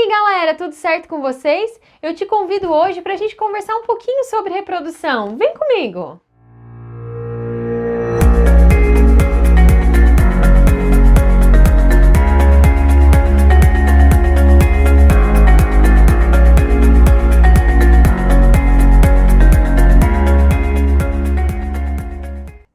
aí, galera, tudo certo com vocês? Eu te convido hoje para a gente conversar um pouquinho sobre reprodução. Vem comigo!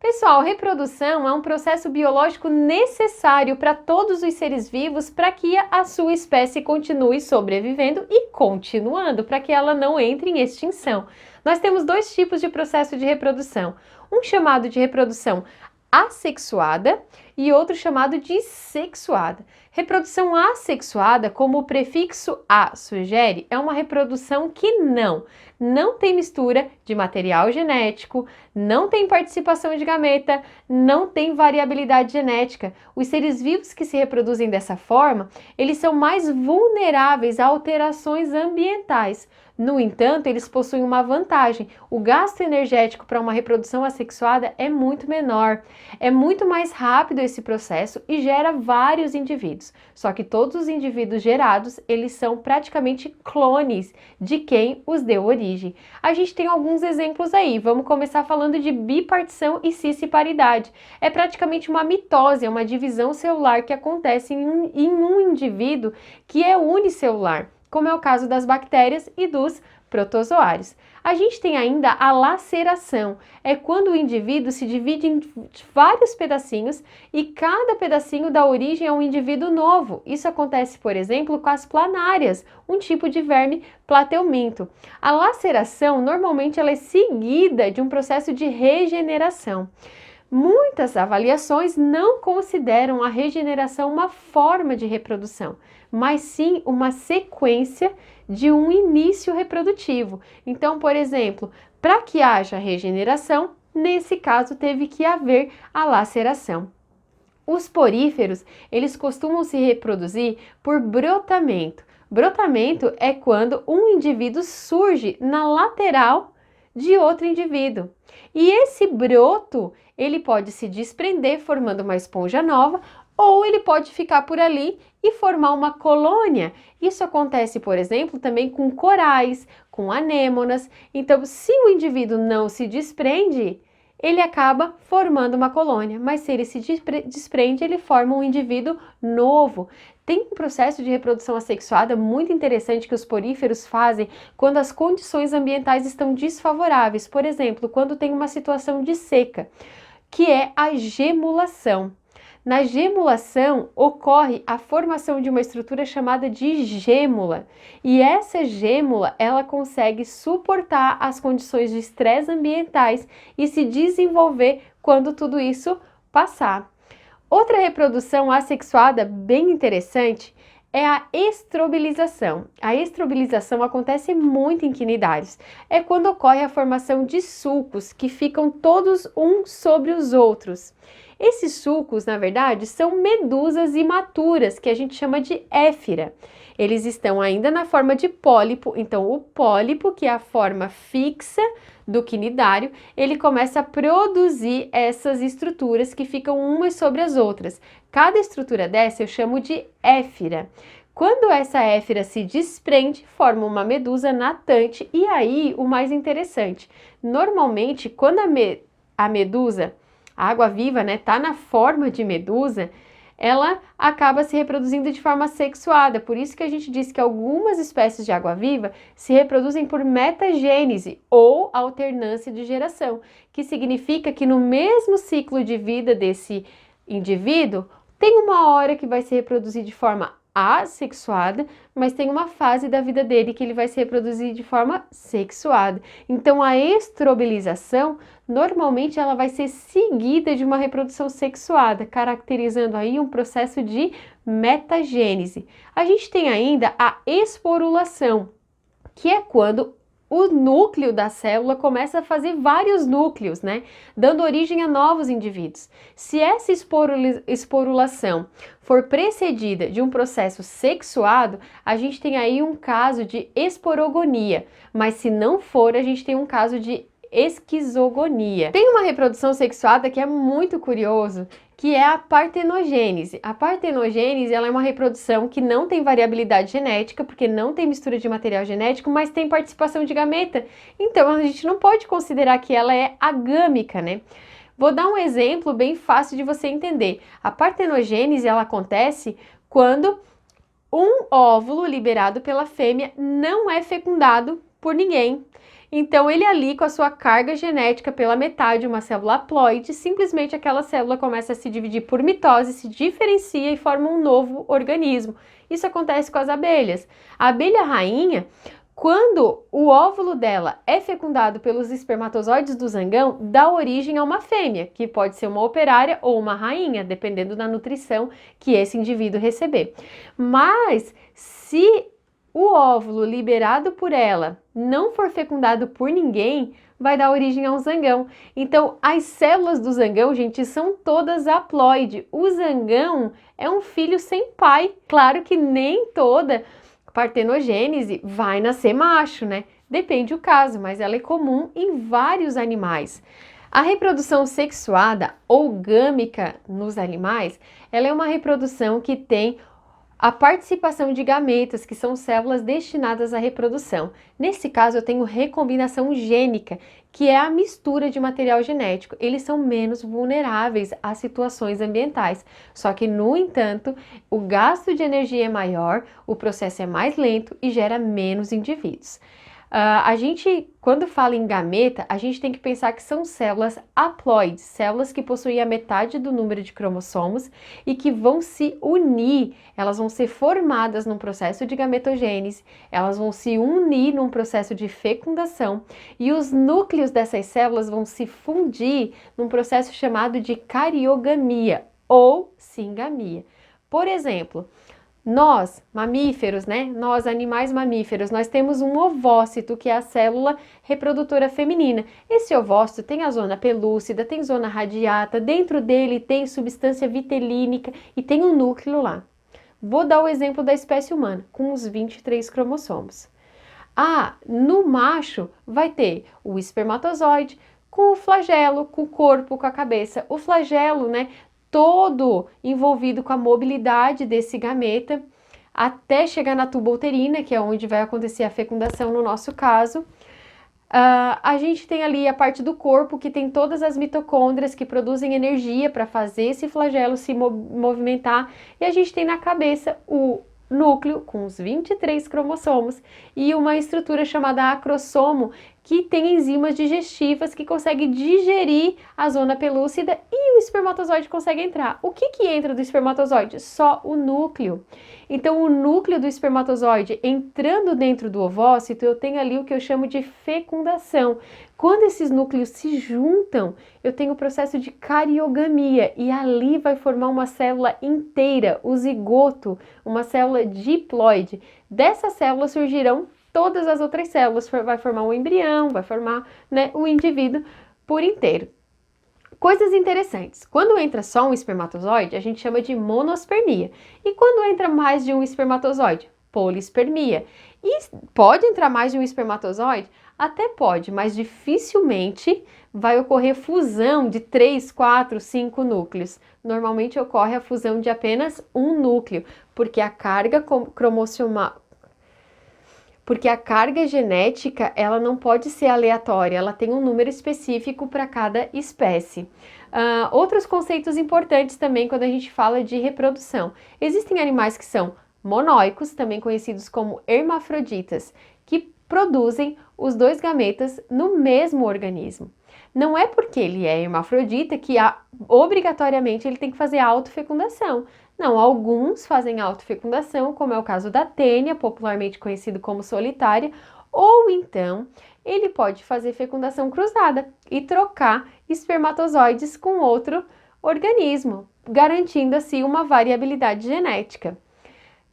Pessoal, reprodução é um processo biológico necessário para todos os seres vivos para que a sua espécie continue sobrevivendo e continuando, para que ela não entre em extinção. Nós temos dois tipos de processo de reprodução, um chamado de reprodução assexuada e outro chamado de sexuada. Reprodução assexuada, como o prefixo a sugere, é uma reprodução que não tem mistura de material genético, não tem participação de gameta, não tem variabilidade genética. Os seres vivos que se reproduzem dessa forma, eles são mais vulneráveis a alterações ambientais. No entanto, eles possuem uma vantagem. O gasto energético para uma reprodução assexuada é muito menor. É muito mais rápido esse processo e gera vários indivíduos. Só que todos os indivíduos gerados, eles são praticamente clones de quem os deu origem. A gente tem alguns exemplos aí. Vamos começar falando de bipartição e cisparidade. É praticamente uma mitose, é uma divisão celular que acontece em um indivíduo que é unicelular, como é o caso das bactérias e dos protozoários. A gente tem ainda a laceração, é quando o indivíduo se divide em vários pedacinhos e cada pedacinho dá origem a um indivíduo novo. Isso acontece, por exemplo, com as planárias, um tipo de verme plateuminto. A laceração, normalmente, ela é seguida de um processo de regeneração. Muitas avaliações não consideram a regeneração uma forma de reprodução, mas sim uma sequência de um início reprodutivo. Então, por exemplo, para que haja regeneração, nesse caso teve que haver a laceração. Os poríferos, eles costumam se reproduzir por brotamento. Brotamento é quando um indivíduo surge na lateral de outro indivíduo. E esse broto, ele pode se desprender formando uma esponja nova, ou ele pode ficar por ali e formar uma colônia. Isso acontece, por exemplo, também com corais, com anêmonas. Então, se o indivíduo não se desprende, ele acaba formando uma colônia, mas se ele se desprende, ele forma um indivíduo novo. Tem um processo de reprodução assexuada muito interessante que os poríferos fazem quando as condições ambientais estão desfavoráveis. Por exemplo, quando tem uma situação de seca, que é a gemulação. Na gemulação ocorre a formação de uma estrutura chamada de gêmula, e essa gêmula ela consegue suportar as condições de estresse ambientais e se desenvolver quando tudo isso passar. Outra reprodução assexuada bem interessante é a estrobilização. A estrobilização acontece muito em quinidários. É quando ocorre a formação de sulcos que ficam todos uns sobre os outros. Esses sulcos, na verdade, são medusas imaturas, que a gente chama de éfira. Eles estão ainda na forma de pólipo, então o pólipo, que é a forma fixa do quinidário, ele começa a produzir essas estruturas que ficam umas sobre as outras. Cada estrutura dessa eu chamo de éfira. Quando essa éfira se desprende, forma uma medusa natante, e aí o mais interessante, normalmente quando a medusa, a água-viva, né, tá na forma de medusa, ela acaba se reproduzindo de forma sexuada. Por isso que a gente diz que algumas espécies de água-viva se reproduzem por metagênese ou alternância de geração, que significa que no mesmo ciclo de vida desse indivíduo, tem uma hora que vai se reproduzir de forma assexuada, mas tem uma fase da vida dele que ele vai se reproduzir de forma sexuada. Então a estrobilização normalmente ela vai ser seguida de uma reprodução sexuada, caracterizando aí um processo de metagênese. A gente tem ainda a esporulação, que é quando o núcleo da célula começa a fazer vários núcleos, né? Dando origem a novos indivíduos. Se essa esporulação for precedida de um processo sexuado, a gente tem aí um caso de esporogonia, mas se não for, a gente tem um caso de esquizogonia. Tem uma reprodução sexuada que é muito curioso, que é a partenogênese. A partenogênese, ela é uma reprodução que não tem variabilidade genética, porque não tem mistura de material genético, mas tem participação de gameta. Então, a gente não pode considerar que ela é agâmica, né? Vou dar um exemplo bem fácil de você entender. A partenogênese, ela acontece quando um óvulo liberado pela fêmea não é fecundado por ninguém. Então, ele ali com a sua carga genética pela metade, uma célula haploide, simplesmente aquela célula começa a se dividir por mitose, se diferencia e forma um novo organismo. Isso acontece com as abelhas. A abelha rainha, quando o óvulo dela é fecundado pelos espermatozoides do zangão, dá origem a uma fêmea, que pode ser uma operária ou uma rainha, dependendo da nutrição que esse indivíduo receber. Mas, se o óvulo liberado por ela não for fecundado por ninguém, vai dar origem a um zangão. Então, as células do zangão, gente, são todas haploide. O zangão é um filho sem pai. Claro que nem toda partenogênese vai nascer macho, né? Depende do caso, mas ela é comum em vários animais. A reprodução sexuada ou gâmica nos animais, ela é uma reprodução que tem a participação de gametas, que são células destinadas à reprodução. Nesse caso, eu tenho recombinação gênica, que é a mistura de material genético. Eles são menos vulneráveis a situações ambientais. Só que, no entanto, o gasto de energia é maior, o processo é mais lento e gera menos indivíduos. A gente, quando fala em gameta, a gente tem que pensar que são células haploides, células que possuem a metade do número de cromossomos e que vão se unir, elas vão ser formadas num processo de gametogênese, elas vão se unir num processo de fecundação e os núcleos dessas células vão se fundir num processo chamado de cariogamia ou singamia. Por exemplo, nós, mamíferos, né? Nós, animais mamíferos, nós temos um ovócito, que é a célula reprodutora feminina. Esse ovócito tem a zona pelúcida, tem zona radiata, dentro dele tem substância vitelínica e tem um núcleo lá. Vou dar o exemplo da espécie humana, com os 23 cromossomos. No macho vai ter o espermatozoide com o flagelo, com o corpo, com a cabeça. O flagelo, né? Todo envolvido com a mobilidade desse gameta até chegar na tuba uterina, que é onde vai acontecer a fecundação no nosso caso. A gente tem ali a parte do corpo que tem todas as mitocôndrias que produzem energia para fazer esse flagelo se movimentar, e a gente tem na cabeça o núcleo com os 23 cromossomos e uma estrutura chamada acrossomo, que tem enzimas digestivas que conseguem digerir a zona pelúcida e o espermatozoide consegue entrar. O que entra do espermatozoide? Só o núcleo. Então, o núcleo do espermatozoide entrando dentro do ovócito, eu tenho ali o que eu chamo de fecundação. Quando esses núcleos se juntam, eu tenho o processo de cariogamia e ali vai formar uma célula inteira, o zigoto, uma célula diploide. Dessa célula surgirão todas as outras células, vai formar um embrião, vai formar, né, o indivíduo por inteiro. Coisas interessantes, quando entra só um espermatozoide, a gente chama de monospermia. E quando entra mais de um espermatozoide? Polispermia. E pode entrar mais de um espermatozoide? Até pode, mas dificilmente vai ocorrer fusão de 3, 4, 5 núcleos. Normalmente ocorre a fusão de apenas um núcleo, porque a carga genética, ela não pode ser aleatória, ela tem um número específico para cada espécie. Outros conceitos importantes também quando a gente fala de reprodução. Existem animais que são monóicos, também conhecidos como hermafroditas, que produzem os dois gametas no mesmo organismo. Não é porque ele é hermafrodita que obrigatoriamente ele tem que fazer autofecundação. Não, alguns fazem autofecundação, como é o caso da tênia, popularmente conhecido como solitária, ou então ele pode fazer fecundação cruzada e trocar espermatozoides com outro organismo, garantindo assim uma variabilidade genética.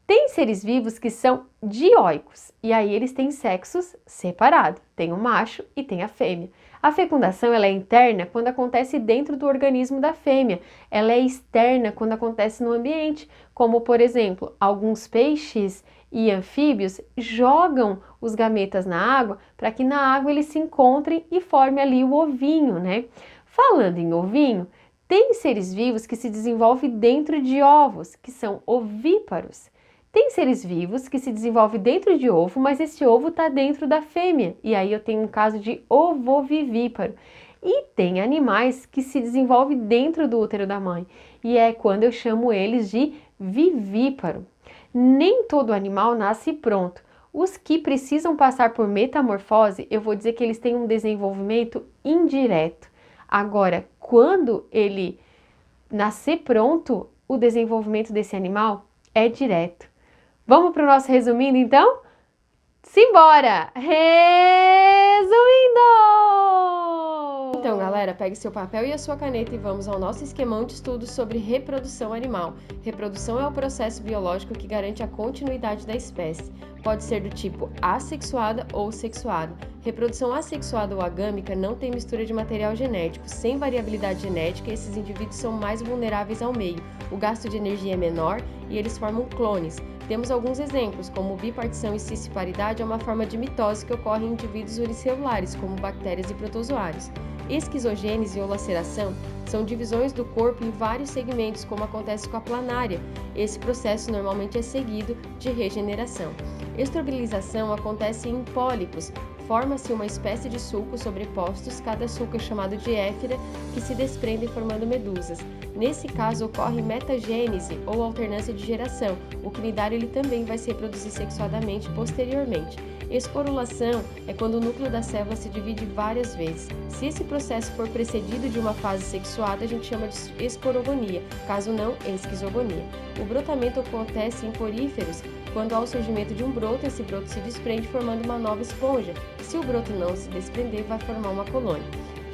Tem seres vivos que são dioicos, e aí eles têm sexos separados, tem o macho e tem a fêmea. A fecundação ela é interna quando acontece dentro do organismo da fêmea, ela é externa quando acontece no ambiente, como por exemplo, alguns peixes e anfíbios jogam os gametas na água para que na água eles se encontrem e formem ali o ovinho, né? Falando em ovinho, tem seres vivos que se desenvolvem dentro de ovos, que são ovíparos. Tem seres vivos que se desenvolvem dentro de ovo, mas esse ovo está dentro da fêmea, e aí eu tenho um caso de ovovivíparo. E tem animais que se desenvolvem dentro do útero da mãe, e é quando eu chamo eles de vivíparo. Nem todo animal nasce pronto. Os que precisam passar por metamorfose, eu vou dizer que eles têm um desenvolvimento indireto. Agora, quando ele nascer pronto, o desenvolvimento desse animal é direto. Vamos para o nosso resumindo, então? Simbora! Resumindo! Então, galera, pegue seu papel e a sua caneta e vamos ao nosso esquemão de estudos sobre reprodução animal. Reprodução é o processo biológico que garante a continuidade da espécie. Pode ser do tipo assexuada ou sexuada. Reprodução assexuada ou agâmica não tem mistura de material genético. Sem variabilidade genética, esses indivíduos são mais vulneráveis ao meio. O gasto de energia é menor e eles formam clones. Temos alguns exemplos, como bipartição e cisparidade é uma forma de mitose que ocorre em indivíduos unicelulares, como bactérias e protozoários. Esquizogênese ou laceração são divisões do corpo em vários segmentos, como acontece com a planária. Esse processo normalmente é seguido de regeneração. Estrobilização acontece em pólipos. Forma-se uma espécie de sulcos sobrepostos, cada sulco é chamado de éfira, que se desprendem formando medusas. Nesse caso, ocorre metagênese ou alternância de geração. O cnidário ele também vai se reproduzir sexuadamente posteriormente. Esporulação é quando o núcleo da célula se divide várias vezes. Se esse processo for precedido de uma fase sexuada, a gente chama de esporogonia, caso não, esquizogonia. O brotamento acontece em poríferos, quando há o surgimento de um broto, esse broto se desprende formando uma nova esponja. Se o broto não se desprender, vai formar uma colônia.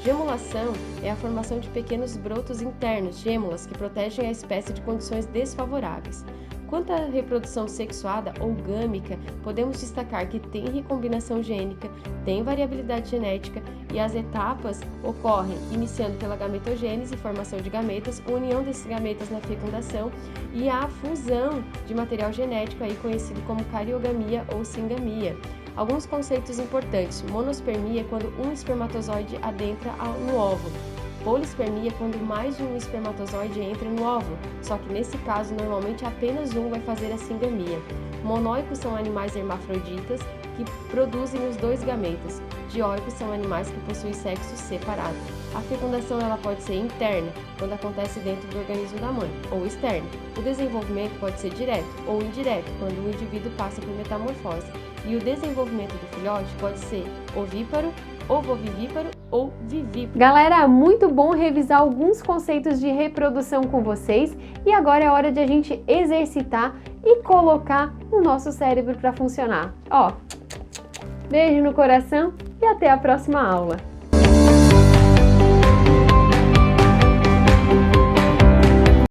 Gemulação é a formação de pequenos brotos internos, gêmulas, que protegem a espécie de condições desfavoráveis. Quanto à reprodução sexuada ou gâmica, podemos destacar que tem recombinação gênica, tem variabilidade genética e as etapas ocorrem iniciando pela gametogênese, formação de gametas, união desses gametas na fecundação e a fusão de material genético aí conhecido como cariogamia ou singamia. Alguns conceitos importantes: monospermia é quando um espermatozoide adentra no óvulo. Polispermia é quando mais de um espermatozoide entra no óvulo, só que nesse caso normalmente apenas um vai fazer a singamia. Monóicos são animais hermafroditas que produzem os dois gametas. Dioicos são animais que possuem sexo separado. A fecundação ela pode ser interna, quando acontece dentro do organismo da mãe, ou externa. O desenvolvimento pode ser direto ou indireto, quando o indivíduo passa por metamorfose. E o desenvolvimento do filhote pode ser ovíparo, ovovivíparo ou vivíparo. Galera, muito bom revisar alguns conceitos de reprodução com vocês e agora é hora de a gente exercitar e colocar o nosso cérebro para funcionar. Ó, beijo no coração e até a próxima aula.